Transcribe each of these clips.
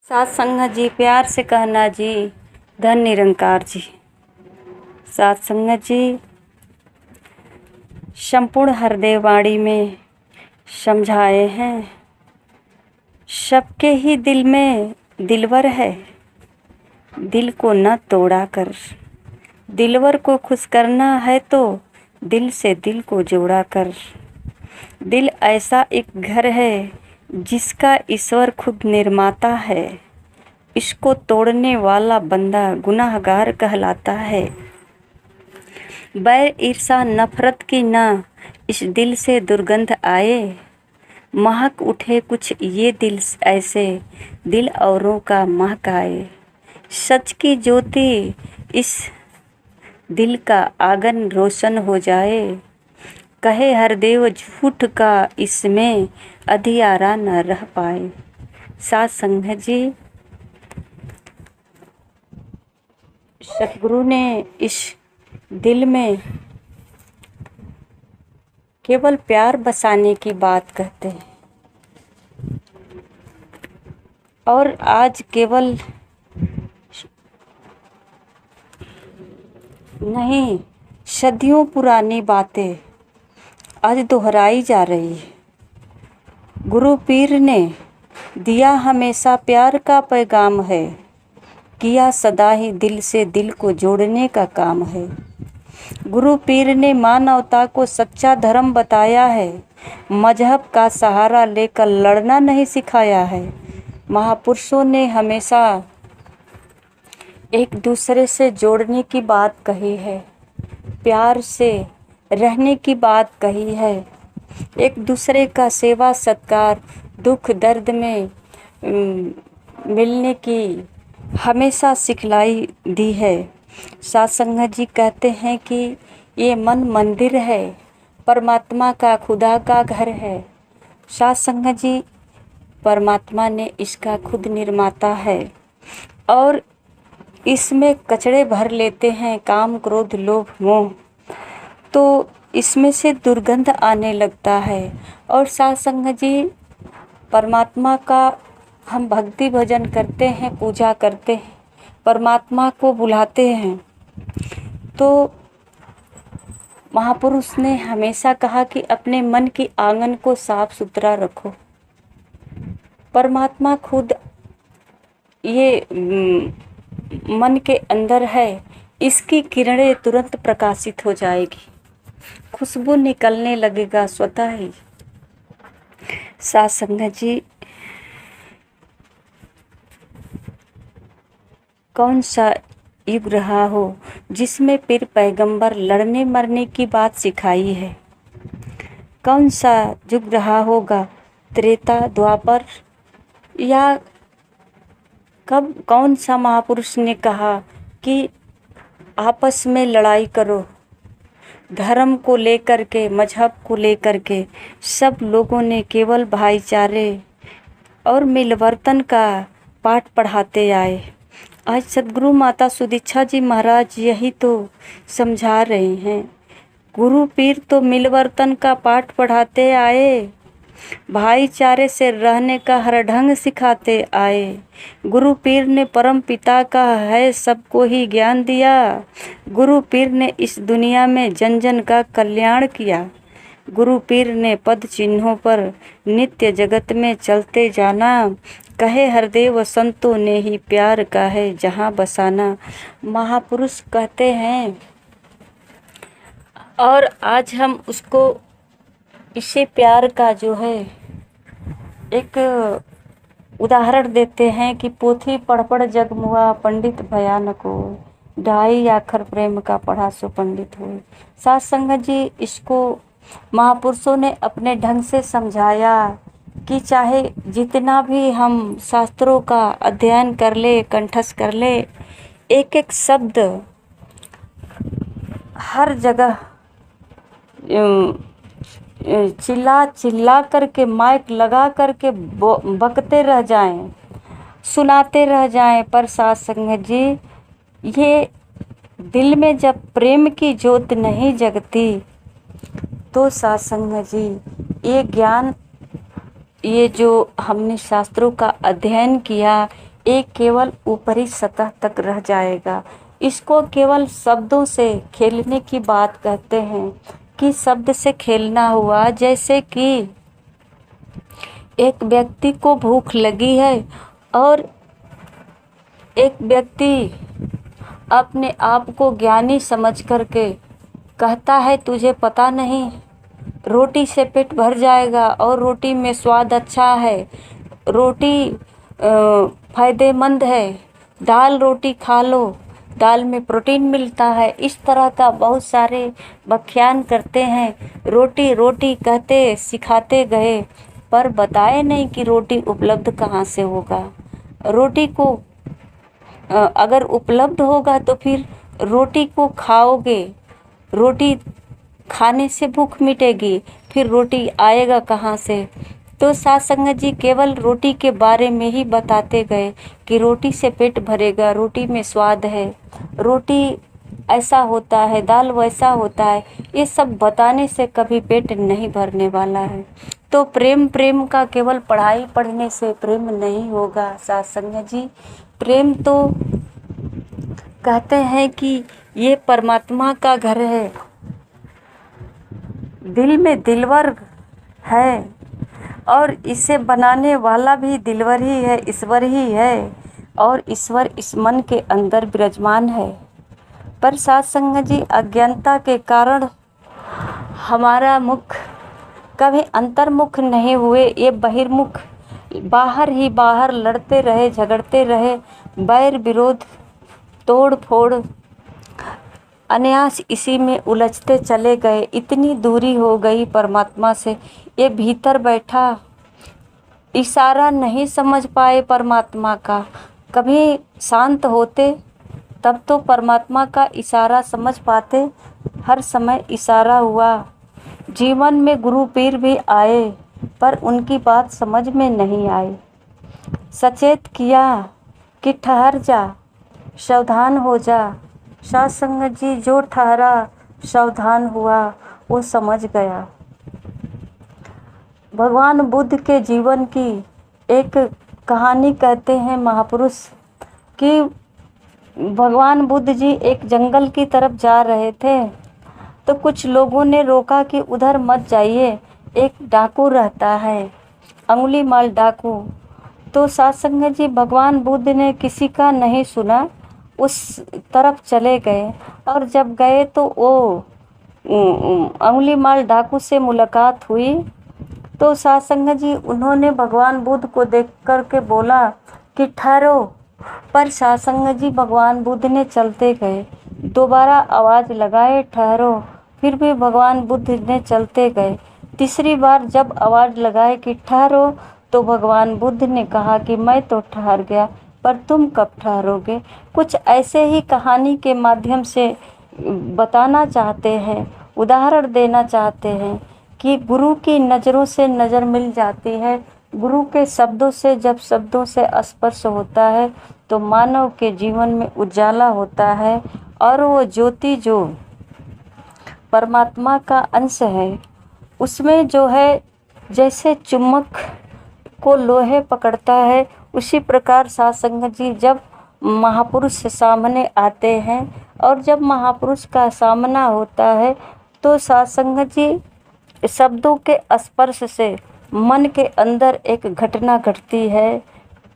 सात संगत जी, प्यार से कहना जी, धन निरंकार जी। सात संगत जी, संपूर्ण हृदय वाणी में समझाए हैं, सबके ही दिल में दिलवर है, दिल को न तोड़ा कर। दिलवर को खुश करना है तो दिल से दिल को जोड़ा कर। दिल ऐसा एक घर है जिसका ईश्वर खुद निर्माता है, इसको तोड़ने वाला बंदा गुनाहगार कहलाता है। बैर ईर्षा नफरत की ना इस दिल से दुर्गंध आए, महक उठे कुछ ये दिल ऐसे, दिल औरों का महकाए। सच की ज्योति इस दिल का आंगन रोशन हो जाए, कहे हर देव झूठ का इसमें अधियारा न रह पाए। सात संगत जी, सतगुरु ने इस दिल में केवल प्यार बसाने की बात कहते हैं, और आज केवल नहीं, सदियों पुरानी बातें आज दोहराई जा रही है। गुरु पीर ने दिया हमेशा प्यार का पैगाम है, किया सदा ही दिल से दिल को जोड़ने का काम है। गुरु पीर ने मानवता को सच्चा धर्म बताया है, मजहब का सहारा लेकर लड़ना नहीं सिखाया है। महापुरुषों ने हमेशा एक दूसरे से जोड़ने की बात कही है, प्यार से रहने की बात कही है, एक दूसरे का सेवा सत्कार दुख दर्द में मिलने की हमेशा सिखलाई दी है। सात संगत जी कहते हैं कि ये मन मंदिर है, परमात्मा का खुदा का घर है। सात संगत जी, परमात्मा ने इसका खुद निर्माता है और इसमें कचड़े भर लेते हैं काम क्रोध लोभ मोह, तो इसमें से दुर्गंध आने लगता है। और सात संगत जी, परमात्मा का हम भक्ति भजन करते हैं, पूजा करते हैं, परमात्मा को बुलाते हैं, तो महापुरुष ने हमेशा कहा कि अपने मन की आंगन को साफ सुथरा रखो। परमात्मा खुद ये मन के अंदर है, इसकी किरणें तुरंत प्रकाशित हो जाएगी, खुशबू निकलने लगेगा स्वतः ही। सात संगत जी, कौन सा युग रहा हो जिसमें पीर पैगंबर लड़ने मरने की बात सिखाई है? कौन सा युग रहा होगा, त्रेता द्वापर, या कब कौन सा महापुरुष ने कहा कि आपस में लड़ाई करो, धर्म को लेकर के मजहब को लेकर के सब लोगों ने केवल भाईचारे और मिलवर्तन का पाठ पढ़ाते आए। आज सदगुरु माता सुदीक्षा जी महाराज यही तो समझा रहे हैं। गुरु पीर तो मिलवर्तन का पाठ पढ़ाते आए, भाईचारे से रहने का हर ढंग सिखाते आए। गुरु पीर ने परम पिता का है सबको ही ज्ञान दिया, गुरु पीर ने इस दुनिया में जन जन का कल्याण किया। गुरु पीर ने पद चिन्हों पर नित्य जगत में चलते जाना, कहे हरदेव संतों ने ही प्यार का है जहाँ बसाना। महापुरुष कहते हैं और आज हम उसको इसे प्यार का जो है एक उदाहरण देते हैं कि पोथी पढ़ पढ़ जग मुआ पंडित भयानक हो, ढाई आखर प्रेम का पढ़ा सो पंडित हो। सात संगत जी, इसको महापुरुषों ने अपने ढंग से समझाया कि चाहे जितना भी हम शास्त्रों का अध्ययन कर ले, कंठस्थ कर ले, एक एक शब्द हर जगह चिल्ला चिल्ला करके माइक लगा करके बकते रह जाएं, सुनाते रह जाएं, पर सात संगत जी, ये दिल में जब प्रेम की ज्योत नहीं जगती तो सात संगत जी, ये ज्ञान, ये जो हमने शास्त्रों का अध्ययन किया, एक केवल ऊपरी सतह तक रह जाएगा। इसको केवल शब्दों से खेलने की बात कहते हैं कि शब्द से खेलना हुआ। जैसे कि एक व्यक्ति को भूख लगी है और एक व्यक्ति अपने आप को ज्ञानी समझ करके कहता है तुझे पता नहीं, रोटी से पेट भर जाएगा और रोटी में स्वाद अच्छा है, रोटी फ़ायदेमंद है, दाल रोटी खा लो, दाल में प्रोटीन मिलता है। इस तरह का बहुत सारे व्याख्यान करते हैं। रोटी रोटी कहते सिखाते गए, पर बताए नहीं कि रोटी उपलब्ध कहाँ से होगा। रोटी को अगर उपलब्ध होगा तो फिर रोटी को खाओगे, रोटी खाने से भूख मिटेगी, फिर रोटी आएगा कहाँ से। तो साध संगत जी केवल रोटी के बारे में ही बताते गए कि रोटी से पेट भरेगा, रोटी में स्वाद है, रोटी ऐसा होता है, दाल वैसा होता है। ये सब बताने से कभी पेट नहीं भरने वाला है। तो प्रेम का केवल पढ़ाई पढ़ने से प्रेम नहीं होगा साध संगत जी। प्रेम तो कहते हैं कि ये परमात्मा का घर है, दिल में दिलवर है और इसे बनाने वाला भी दिलवर ही है, ईश्वर ही है, और ईश्वर इस मन के अंदर विराजमान है। पर साध संगत जी अज्ञानता के कारण हमारा मुख कभी अंतर्मुख नहीं हुए, ये बहिर्मुख बाहर ही बाहर लड़ते रहे, झगड़ते रहे, बैर विरोध तोड़ फोड़ अनायास इसी में उलझते चले गए। इतनी दूरी हो गई परमात्मा से, ये भीतर बैठा इशारा नहीं समझ पाए परमात्मा का। कभी शांत होते तब तो परमात्मा का इशारा समझ पाते। हर समय इशारा हुआ। जीवन में गुरु पीर भी आए पर उनकी बात समझ में नहीं आई। सचेत किया कि ठहर जा, सावधान हो जा। साध संगत जी जो ठहरा, सावधान हुआ, वो समझ गया। भगवान बुद्ध के जीवन की एक कहानी कहते हैं महापुरुष कि भगवान बुद्ध जी एक जंगल की तरफ जा रहे थे तो कुछ लोगों ने रोका कि उधर मत जाइए, एक डाकू रहता है, अंगुली माल डाकू। तो साध संगत जी भगवान बुद्ध ने किसी का नहीं सुना, उस तरफ चले गए। और जब गए तो वो अंगुली माल डाकू से मुलाकात हुई। तो साध संगत जी उन्होंने भगवान बुद्ध को देख कर के बोला कि ठहरो, पर साध संगत जी भगवान बुद्ध ने चलते गए। दोबारा आवाज़ लगाए ठहरो, फिर भी भगवान बुद्ध ने चलते गए। तीसरी बार जब आवाज़ लगाए कि ठहरो, तो भगवान बुद्ध ने कहा कि मैं तो ठहर गया, पर तुम कब ठहरोगे। कुछ ऐसे ही कहानी के माध्यम से बताना चाहते हैं, उदाहरण देना चाहते हैं कि गुरु की नज़रों से नज़र मिल जाती है। गुरु के शब्दों से जब शब्दों से स्पर्श होता है तो मानव के जीवन में उजाला होता है, और वो ज्योति जो परमात्मा का अंश है उसमें जो है जैसे चुम्बक को लोहे पकड़ता है, उसी प्रकार साध संगत जी जब महापुरुष सामने आते हैं और जब महापुरुष का सामना होता है तो साध संगत जी शब्दों के स्पर्श से मन के अंदर एक घटना घटती है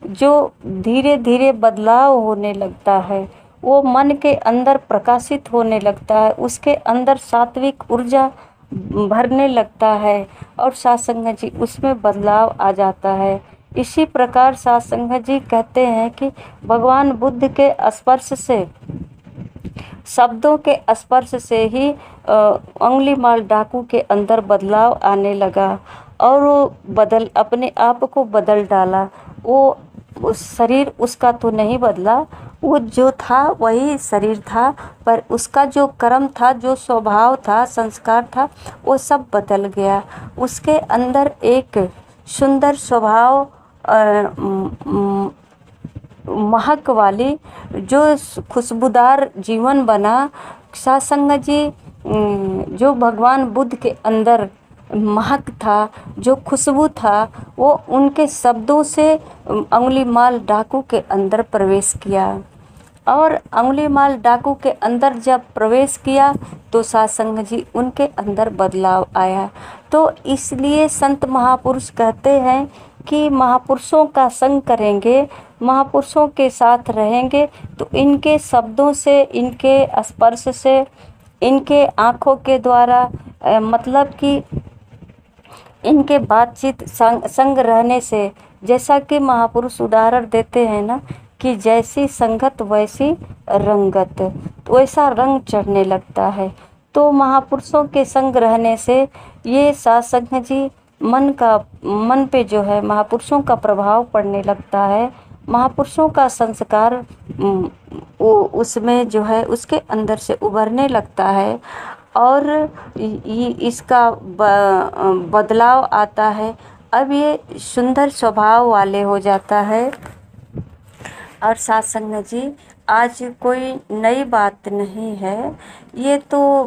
जो धीरे धीरे बदलाव होने लगता है। वो मन के अंदर प्रकाशित होने लगता है, उसके अंदर सात्विक ऊर्जा भरने लगता है और साध संगत जी उसमें बदलाव आ जाता है। इसी प्रकार साध संगत जी कहते हैं कि भगवान बुद्ध के स्पर्श से, शब्दों के स्पर्श से ही अंगुली माल डाकू के अंदर बदलाव आने लगा और वो अपने आप को बदल डाला। वो उस शरीर उसका तो नहीं बदला, वो जो था वही शरीर था, पर उसका जो कर्म था, जो स्वभाव था, संस्कार था, वो सब बदल गया। उसके अंदर एक सुंदर स्वभाव, महक वाली जो खुशबूदार जीवन बना। साध संगत जी जो भगवान बुद्ध के अंदर महक था, जो खुशबू था, वो उनके शब्दों से अंगुलीमाल डाकू के अंदर प्रवेश किया। और अंगुलीमाल डाकू के अंदर जब प्रवेश किया तो सासंग जी उनके अंदर बदलाव आया। तो इसलिए संत महापुरुष कहते हैं कि महापुरुषों का संग करेंगे, महापुरुषों के साथ रहेंगे तो इनके शब्दों से, इनके स्पर्श से, इनके आँखों के द्वारा मतलब कि इनके बातचीत संग रहने से, जैसा कि महापुरुष उदाहरण देते हैं ना कि जैसी संगत वैसी रंगत, तो वैसा रंग चढ़ने लगता है। तो महापुरुषों के संग रहने से ये सासंग जी मन पे जो है महापुरुषों का प्रभाव पड़ने लगता है। महापुरुषों का संस्कार उसमें जो है उसके अंदर से उभरने लगता है और इसका बदलाव आता है। अब ये सुंदर स्वभाव वाले हो जाता है। और सासंग जी आज कोई नई बात नहीं है, ये तो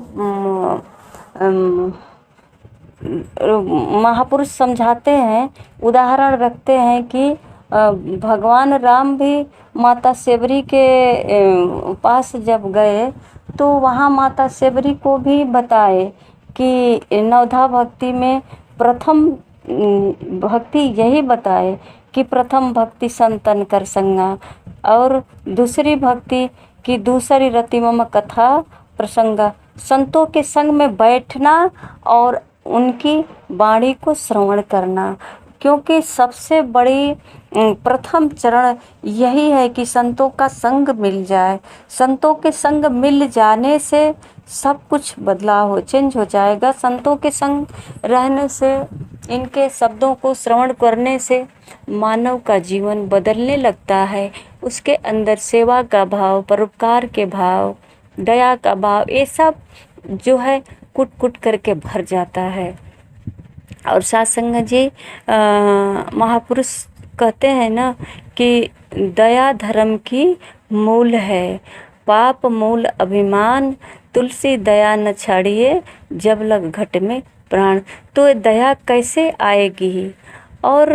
महापुरुष समझाते हैं, उदाहरण रखते हैं कि भगवान राम भी माता शेबरी के पास जब गए तो वहाँ माता शेबरी को भी बताए कि नवधा भक्ति में प्रथम भक्ति यही बताए कि प्रथम भक्ति संतन कर संगा, और दूसरी भक्ति की दूसरी रति मम कथा प्रसंगा, संतों के संग में बैठना और उनकी वाणी को श्रवण करना। क्योंकि सबसे बड़ी प्रथम चरण यही है कि संतों का संग मिल जाए। संतों के संग मिल जाने से सब कुछ बदलाव चेंज हो जाएगा। संतों के संग रहने से, इनके शब्दों को श्रवण करने से मानव का जीवन बदलने लगता है। उसके अंदर सेवा का भाव, परोपकार के भाव, दया का भाव, ये सब जो है कुट कुट करके भर जाता है। और सासंग जी महापुरुष कहते हैं ना कि दया धर्म की मूल है, पाप मूल अभिमान, तुलसी दया न छाड़िए जब लग घट में प्राण। तो दया कैसे आएगी, और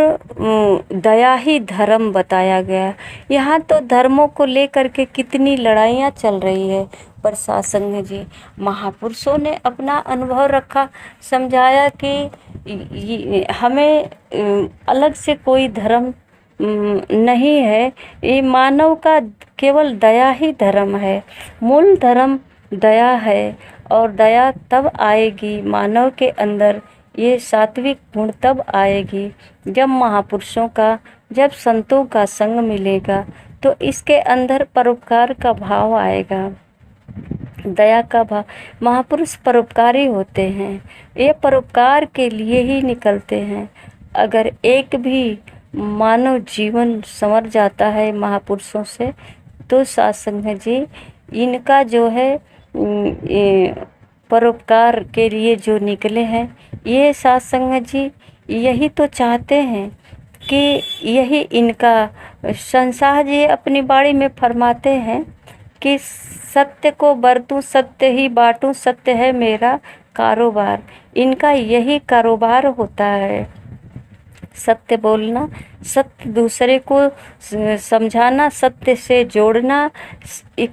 दया ही धर्म बताया गया। यहाँ तो धर्मों को लेकर के कितनी लड़ाइयाँ चल रही है, पर सासंग जी महापुरुषों ने अपना अनुभव रखा, समझाया कि हमें अलग से कोई धर्म नहीं है, ये मानव का केवल दया ही धर्म है। मूल धर्म दया है, और दया तब आएगी मानव के अंदर, ये सात्विक गुण तब आएगी जब महापुरुषों का, जब संतों का संग मिलेगा, तो इसके अंदर परोपकार का भाव आएगा, दया का भाव। महापुरुष परोपकारी होते हैं, ये परोपकार के लिए ही निकलते हैं। अगर एक भी मानव जीवन संवर जाता है महापुरुषों से, तो सासंग जी इनका जो है ये परोपकार के लिए जो निकले हैं, ये सासंग जी यही तो चाहते हैं कि यही इनका संसार जी अपनी बाणी में फरमाते हैं कि सत्य को बरतूं, सत्य ही बांटूं, सत्य है मेरा कारोबार। इनका यही कारोबार होता है, सत्य बोलना, सत्य दूसरे को समझाना, सत्य से जोड़ना,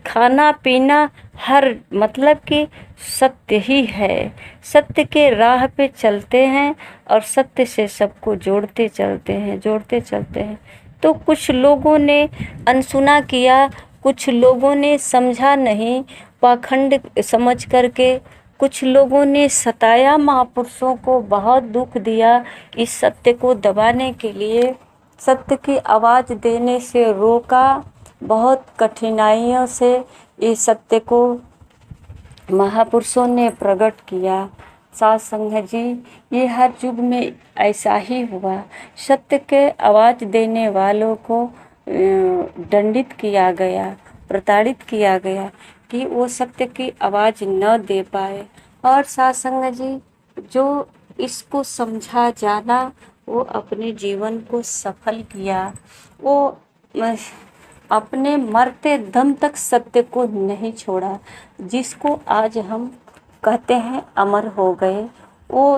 खाना पीना हर मतलब कि सत्य ही है। सत्य के राह पे चलते हैं और सत्य से सबको जोड़ते चलते हैं। तो कुछ लोगों ने अनसुना किया, कुछ लोगों ने समझा नहीं, पाखंड समझ करके कुछ लोगों ने सताया महापुरुषों को, बहुत दुख दिया। इस सत्य को दबाने के लिए, सत्य की आवाज़ देने से रोका, बहुत कठिनाइयों से इस सत्य को महापुरुषों ने प्रकट किया। सासंग जी ये हर युग में ऐसा ही हुआ, सत्य के आवाज़ देने वालों को दंडित किया गया, प्रताड़ित किया गया कि वो सत्य की आवाज़ न दे पाए। और सासंग जी जो इसको समझा जाना, वो अपने जीवन को सफल किया। वो अपने मरते दम तक सत्य को नहीं छोड़ा। जिसको आज हम कहते हैं अमर हो गए, वो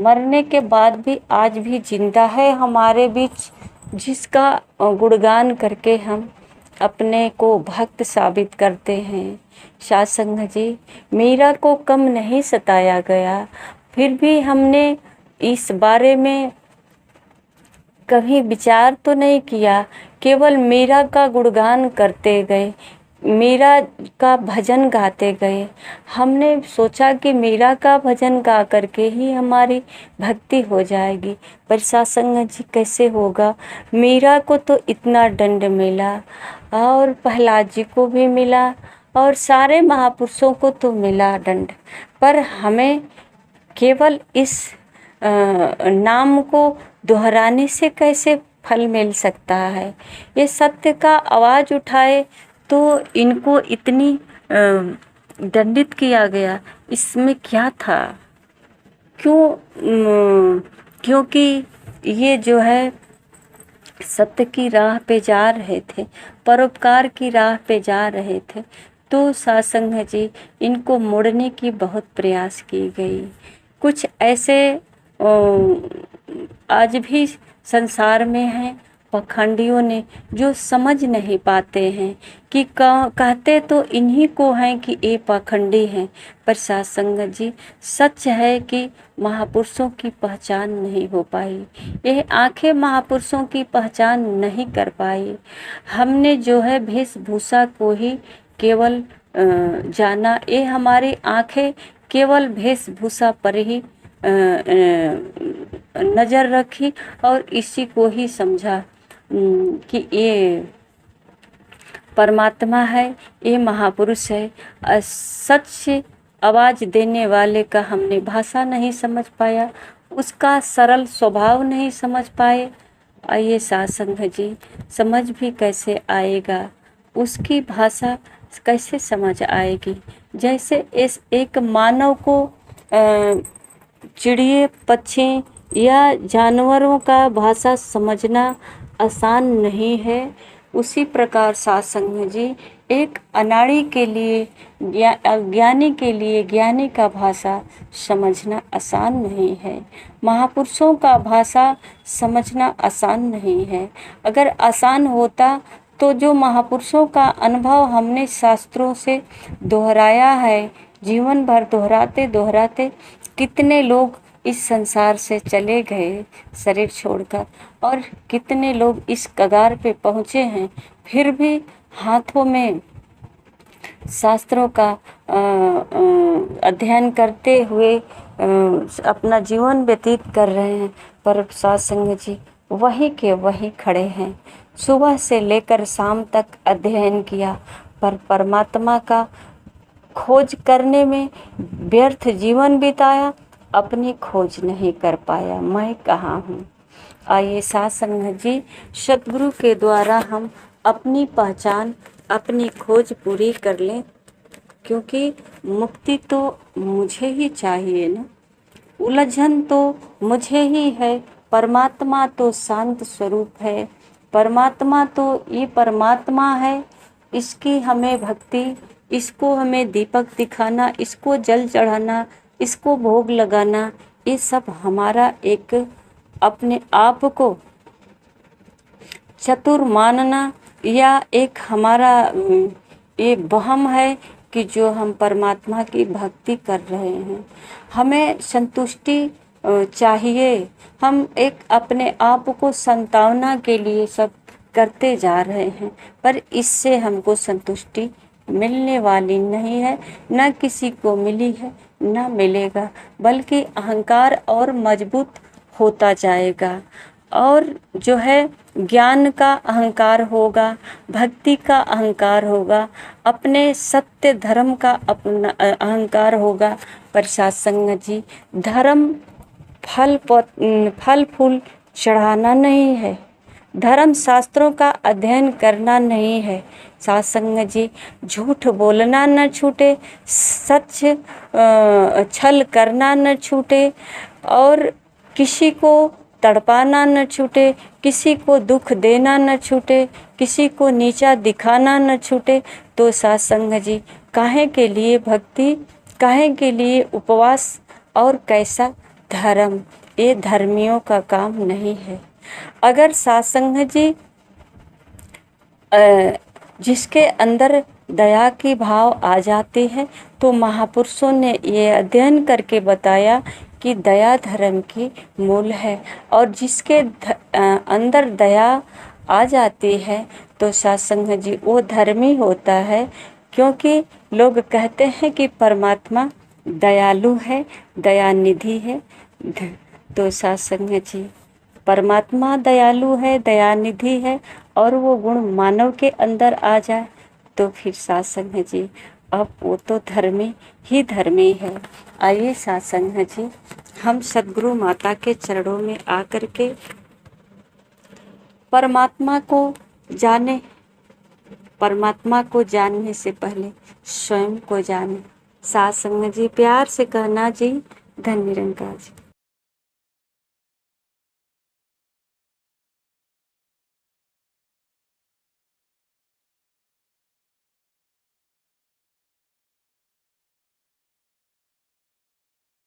मरने के बाद भी आज भी जिंदा है हमारे बीच, जिसका गुणगान करके हम अपने को भक्त साबित करते हैं। साध संगत जी, मीरा को कम नहीं सताया गया, फिर भी हमने इस बारे में कभी विचार तो नहीं किया, केवल मीरा का गुणगान करते गए, मीरा का भजन गाते गए। हमने सोचा कि मीरा का भजन गा करके ही हमारी भक्ति हो जाएगी, पर साध संगत जी कैसे होगा। मीरा को तो इतना दंड मिला और प्रहलाद जी को भी मिला और सारे महापुरुषों को तो मिला दंड, पर हमें केवल इस नाम को दोहराने से कैसे फल मिल सकता है। ये सत्य का आवाज़ उठाए तो इनको इतनी दंडित किया गया, इसमें क्या था? क्योंकि ये जो है सत्य की राह पे जा रहे थे, परोपकार की राह पे जा रहे थे, तो साध संगत जी इनको मोड़ने की बहुत प्रयास की गई। कुछ ऐसे आज भी संसार में हैं पखंडियों ने, जो समझ नहीं पाते हैं कि कहते तो इन्हीं को हैं कि ये पखंडी हैं, पर साध संगत जी सच है कि महापुरुषों की पहचान नहीं हो पाई, ये आंखें महापुरुषों की पहचान नहीं कर पाई। हमने जो है वेशभूषा को ही केवल जाना, ये हमारी आंखें केवल वेशभूषा पर ही नज़र रखी और इसी को ही समझा कि ये परमात्मा है, ये महापुरुष है। सच आवाज़ देने वाले का हमने भाषा नहीं समझ पाया, उसका सरल स्वभाव नहीं समझ पाए। आइए साध संगत जी, समझ भी कैसे आएगा, उसकी भाषा कैसे समझ आएगी। जैसे इस एक मानव को चिड़िए पक्षी या जानवरों का भाषा समझना आसान नहीं है, उसी प्रकार साध संगत जी एक अनाड़ी के लिए अज्ञानी के लिए ज्ञानी का भाषा समझना आसान नहीं है, महापुरुषों का भाषा समझना आसान नहीं है। अगर आसान होता तो जो महापुरुषों का अनुभव हमने शास्त्रों से दोहराया है, जीवन भर दोहराते दोहराते कितने लोग इस संसार से चले गए शरीर छोड़कर, और कितने लोग इस कगार पे पहुँचे हैं, फिर भी हाथों में शास्त्रों का अध्ययन करते हुए अपना जीवन व्यतीत कर रहे हैं। पर साध संगत जी वहीं के वहीं खड़े हैं, सुबह से लेकर शाम तक अध्ययन किया, पर परमात्मा का खोज करने में व्यर्थ जीवन बिताया, अपनी खोज नहीं कर पाया। मैं कहाँ हूँ? आइए साध संगत जी, सतगुरु के द्वारा हम अपनी पहचान, अपनी खोज पूरी कर लें, क्योंकि मुक्ति तो मुझे ही चाहिए ना, उलझन तो मुझे ही है। परमात्मा तो शांत स्वरूप है, परमात्मा तो ये परमात्मा है, इसकी हमें भक्ति, इसको हमें दीपक दिखाना, इसको जल चढ़ाना, इसको भोग लगाना, ये सब हमारा एक अपने आप को चतुर मानना या एक हमारा ये वहम है कि जो हम परमात्मा की भक्ति कर रहे हैं, हमें संतुष्टि चाहिए। हम एक अपने आप को संतावना के लिए सब करते जा रहे हैं, पर इससे हमको संतुष्टि मिलने वाली नहीं है, न किसी को मिली है न मिलेगा, बल्कि अहंकार और मजबूत होता जाएगा, और जो है ज्ञान का अहंकार होगा, भक्ति का अहंकार होगा, अपने सत्य धर्म का अपना अहंकार होगा। पर साध संगत जी धर्म फल फूल चढ़ाना नहीं है, धर्म शास्त्रों का अध्ययन करना नहीं है। साध संगत जी झूठ बोलना न छूटे, सच छल करना न छूटे, और किसी को तड़पाना न छूटे, किसी को दुख देना न छूटे, किसी को नीचा दिखाना न छूटे। तो साध संगत जी काहे के लिए भक्ति, काहे के लिए उपवास और कैसा धर्म ये धर्मियों का काम नहीं है। अगर सत्संग जी जिसके अंदर दया की भाव आ जाती है तो महापुरुषों ने ये अध्ययन करके बताया कि दया धर्म की मूल है। और जिसके अंदर दया आ जाती है तो सत्संग जी वो धर्मी होता है, क्योंकि लोग कहते हैं कि परमात्मा दयालु है, दयानिधि है। तो सत्संग जी परमात्मा दयालु है, दयानिधि है, और वो गुण मानव के अंदर आ जाए तो फिर सत्संग जी अब वो तो धर्मी ही धर्मी है। आइए सत्संग जी हम सद्गुरु माता के चरणों में आकर के परमात्मा को जाने, परमात्मा को जानने से पहले स्वयं को जाने। सत्संग जी प्यार से कहना जी, धन निरंकार जी।